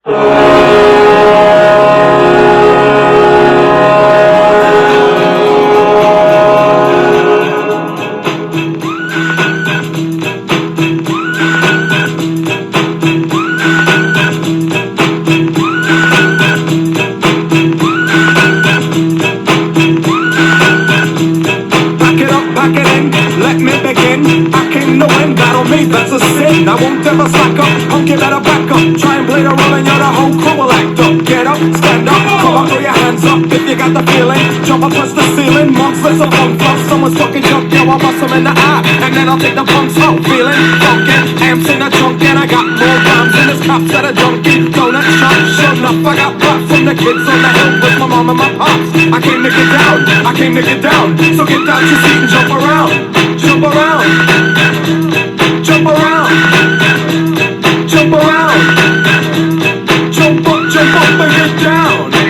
Back it in, let me begin. I came to win, battle me, that's a sin. I won't ever slack up, punk you better back up. Try and play the role and you're the whole crew will act up. Get up, stand up, come on, throw your hands up if you got the feeling. Jump up, touch the ceiling, monks, let's a punk flop. Someone's fucking jump, yo, I'll bust them in the eye. And then I'll take the punks out, feeling funkin'. Amps in the trunk and I got more rhymes than this cops that are junkie. Donut shop, sure enough, I got props from the kids on the hill with my mom and my pops. I came to get down, I came to get down. So get down your seat and jump around, jump around, jump around, jump around, jump up and get down.